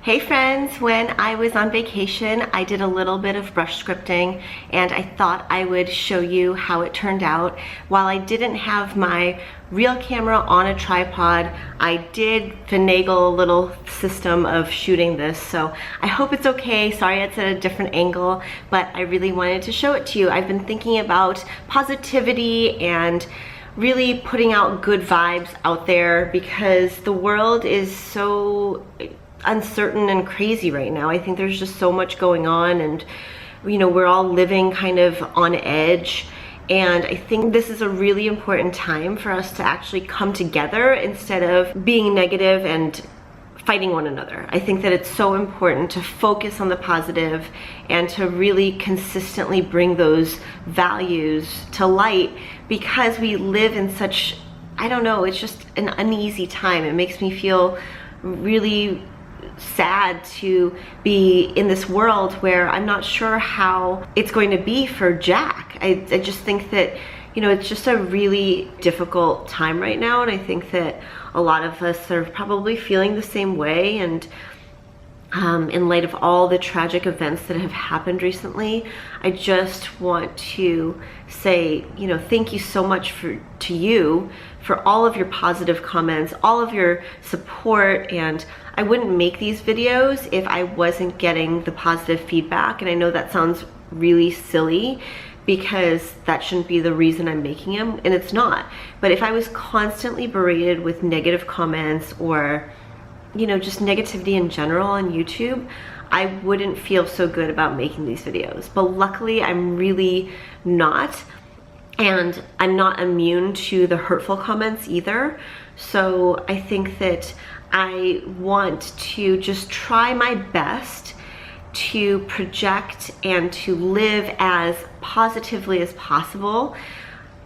Hey friends, when I was on vacation, I did a little bit of brush scripting and I thought I would show you how it turned out. While I didn't have my real camera on a tripod, I did finagle a little system of shooting this, so I hope it's okay. Sorry it's at a different angle, but I really wanted to show it to you. I've been thinking about positivity and really putting out good vibes out there because the world is so uncertain and crazy right now. I think there's just so much going on, and we're all living kind of on edge, and I think this is a really important time for us to actually come together instead of being negative and fighting one another. I think that it's so important to focus on the positive and to really consistently bring those values to light, because we live in such, I don't know, it's just an uneasy time. It makes me feel really sad to be in this world where I'm not sure how it's going to be for Jack. I just think that, it's just a really difficult time right now, and I think that a lot of us are probably feeling the same way. And in light of all the tragic events that have happened recently, I just want to say, thank you so much to you for all of your positive comments, all of your support. And I wouldn't make these videos if I wasn't getting the positive feedback. And I know that sounds really silly because that shouldn't be the reason I'm making them, and it's not. But if I was constantly berated with negative comments or just negativity in general on YouTube, I wouldn't feel so good about making these videos. But luckily I'm really not, and I'm not immune to the hurtful comments either. So I think that I want to just try my best to project and to live as positively as possible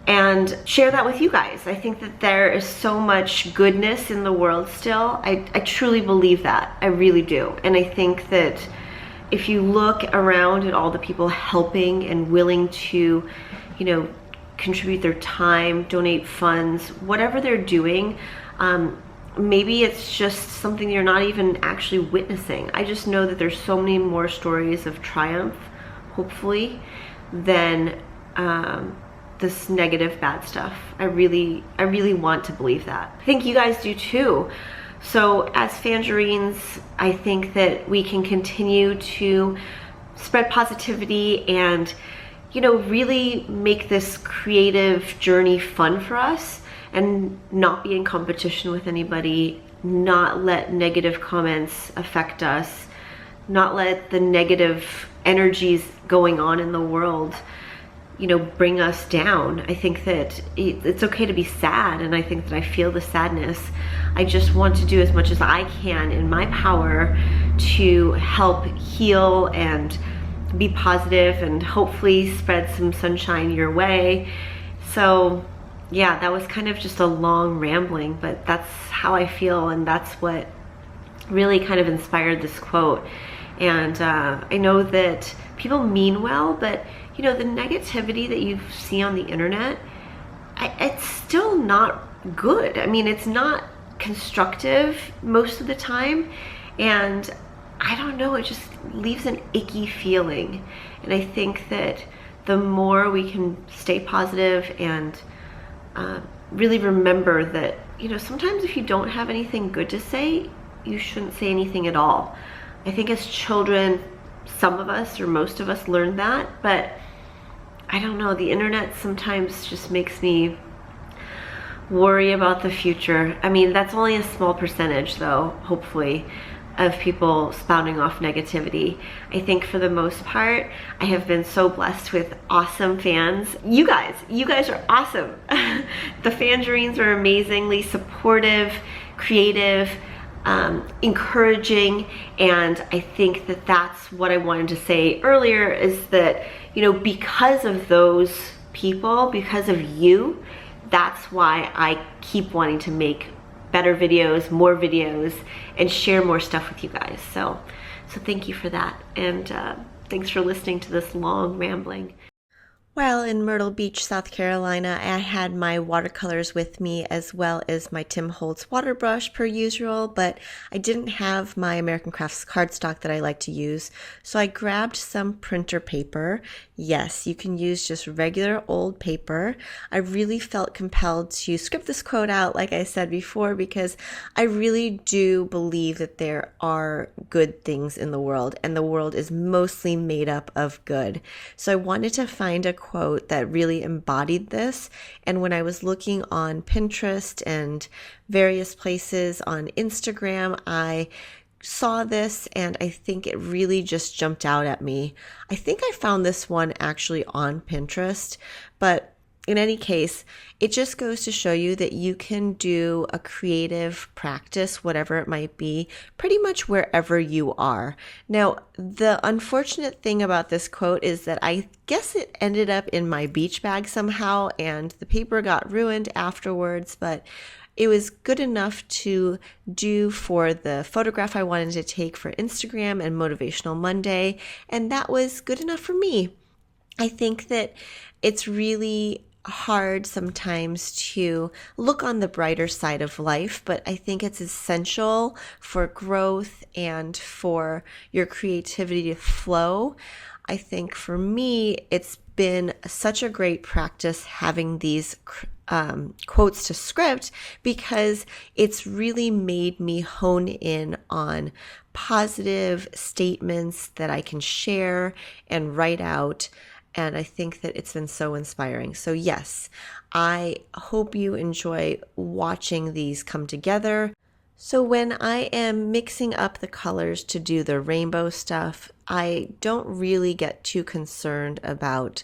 and share that with you guys. I think that there is so much goodness in the world still. I truly believe that. I really do. And I think that if you look around at all the people helping and willing to, contribute their time, donate funds, whatever they're doing, maybe it's just something you're not even actually witnessing. I just know that there's so many more stories of triumph, hopefully, than this negative bad stuff. I really want to believe that. I think you guys do too. So as Tangerines, I think that we can continue to spread positivity and really make this creative journey fun for us, and not be in competition with anybody, not let negative comments affect us, not let the negative energies going on in the world bring us down. I think that it's okay to be sad, and I think that I feel the sadness. I just want to do as much as I can in my power to help heal and be positive and hopefully spread some sunshine your way. So yeah, that was kind of just a long rambling, but that's how I feel, and that's what really kind of inspired this quote. And I know that people mean well, but the negativity that you see on the internet, it's still not good. I mean, it's not constructive most of the time, and I don't know, it just leaves an icky feeling. And I think that the more we can stay positive and really remember that, sometimes if you don't have anything good to say, you shouldn't say anything at all. I think as children, some of us or most of us learned that, but I don't know, the internet sometimes just makes me worry about the future. I mean, that's only a small percentage though, hopefully, of people spouting off negativity. I think for the most part, I have been so blessed with awesome fans. You guys are awesome. The Tangerines are amazingly supportive, creative, encouraging, and I think that that's what I wanted to say earlier, is that because of those people, because of you, that's why I keep wanting to make better videos, more videos, and share more stuff with you guys. So thank you for that, and thanks for listening to this long rambling. While in Myrtle Beach, South Carolina, I had my watercolors with me as well as my Tim Holtz water brush per usual, but I didn't have my American Crafts cardstock that I like to use, so I grabbed some printer paper. Yes, you can use just regular old paper. I really felt compelled to script this quote out, like I said before, because I really do believe that there are good things in the world, and the world is mostly made up of good. So I wanted to find a quote that really embodied this. And when I was looking on Pinterest and various places on Instagram, I saw this and I think it really just jumped out at me. I think I found this one actually on Pinterest, but in any case, it just goes to show you that you can do a creative practice, whatever it might be, pretty much wherever you are. Now, the unfortunate thing about this quote is that I guess it ended up in my beach bag somehow, and the paper got ruined afterwards, but it was good enough to do for the photograph I wanted to take for Instagram and Motivational Monday, and that was good enough for me. I think that it's really hard sometimes to look on the brighter side of life, but I think it's essential for growth and for your creativity to flow. I think for me, it's been such a great practice having these quotes to script because it's really made me hone in on positive statements that I can share and write out. And I think that it's been so inspiring. So yes, I hope you enjoy watching these come together. So when I am mixing up the colors to do the rainbow stuff, I don't really get too concerned about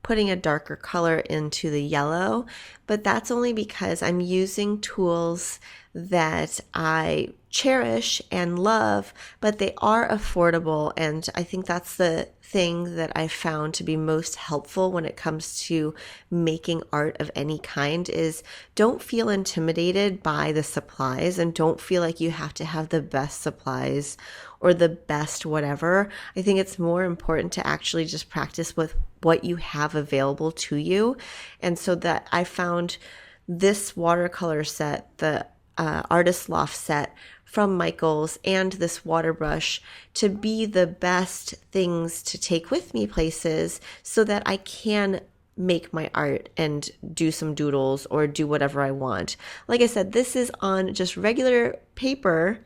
putting a darker color into the yellow, but that's only because I'm using tools that I cherish and love, but they are affordable, and I think that's the thing that I found to be most helpful when it comes to making art of any kind is don't feel intimidated by the supplies and don't feel like you have to have the best supplies or the best whatever. I think it's more important to actually just practice with what you have available to you. And so that I found this watercolor set, the Artist Loft set from Michaels, and this water brush to be the best things to take with me places so that I can make my art and do some doodles or do whatever I want. Like I said, this is on just regular paper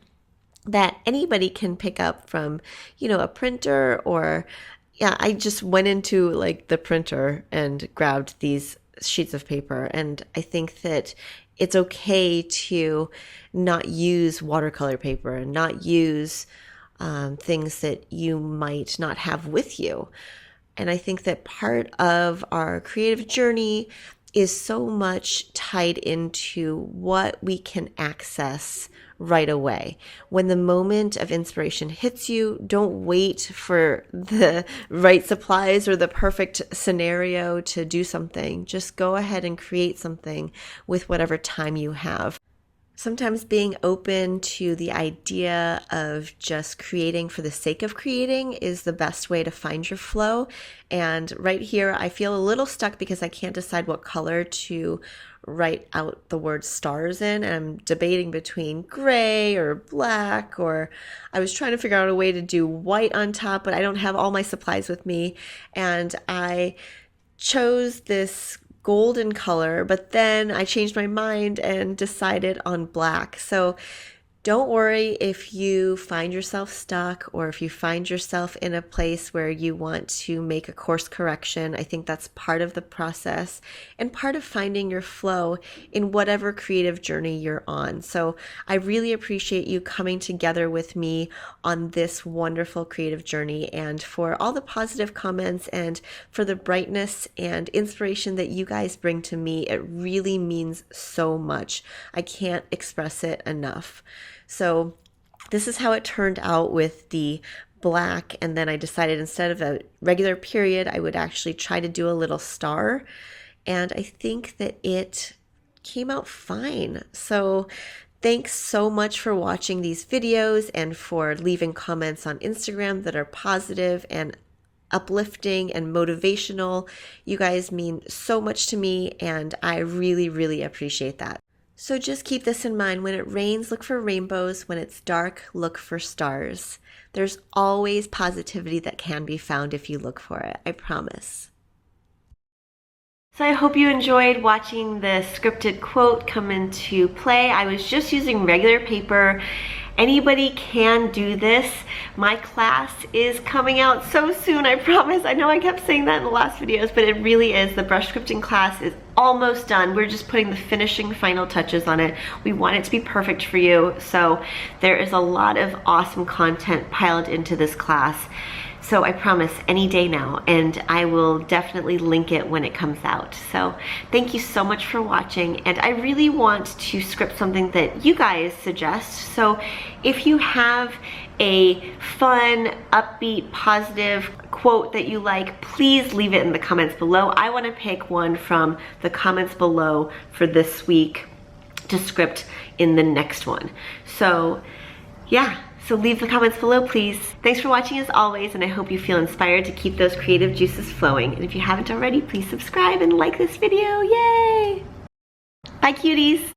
that anybody can pick up from, a printer or, yeah, I just went into like the printer and grabbed these sheets of paper. And I think that it's okay to not use watercolor paper and not use things that you might not have with you. And I think that part of our creative journey is so much tied into what we can access right away. When the moment of inspiration hits you, don't wait for the right supplies or the perfect scenario to do something. Just go ahead and create something with whatever time you have. Sometimes being open to the idea of just creating for the sake of creating is the best way to find your flow. And right here, I feel a little stuck because I can't decide what color to write out the word stars in. And I'm debating between gray or black, or I was trying to figure out a way to do white on top, but I don't have all my supplies with me. And I chose this golden color, but then I changed my mind and decided on black. So don't worry if you find yourself stuck or if you find yourself in a place where you want to make a course correction. I think that's part of the process and part of finding your flow in whatever creative journey you're on. So I really appreciate you coming together with me on this wonderful creative journey, and for all the positive comments and for the brightness and inspiration that you guys bring to me. It really means so much. I can't express it enough. So this is how it turned out with the black, and then I decided instead of a regular period, I would actually try to do a little star, and I think that it came out fine. So thanks so much for watching these videos and for leaving comments on Instagram that are positive and uplifting and motivational. You guys mean so much to me, and I really, really appreciate that. So just keep this in mind. When it rains, look for rainbows. When it's dark, look for stars. There's always positivity that can be found if you look for it, I promise. So I hope you enjoyed watching the scripted quote come into play. I was just using regular paper. Anybody can do this. My class is coming out so soon, I promise. I know I kept saying that in the last videos, but it really is. The brush scripting class is almost done. We're just putting the finishing final touches on it. We want it to be perfect for you. So there is a lot of awesome content piled into this class. So I promise any day now, and I will definitely link it when it comes out. So thank you so much for watching, and I really want to script something that you guys suggest. So if you have a fun, upbeat, positive quote that you like, please leave it in the comments below. I want to pick one from the comments below for this week to script in the next one. So yeah. So leave the comments below, please. Thanks for watching as always, and I hope you feel inspired to keep those creative juices flowing. And if you haven't already, please subscribe and like this video. Yay! Bye, cuties.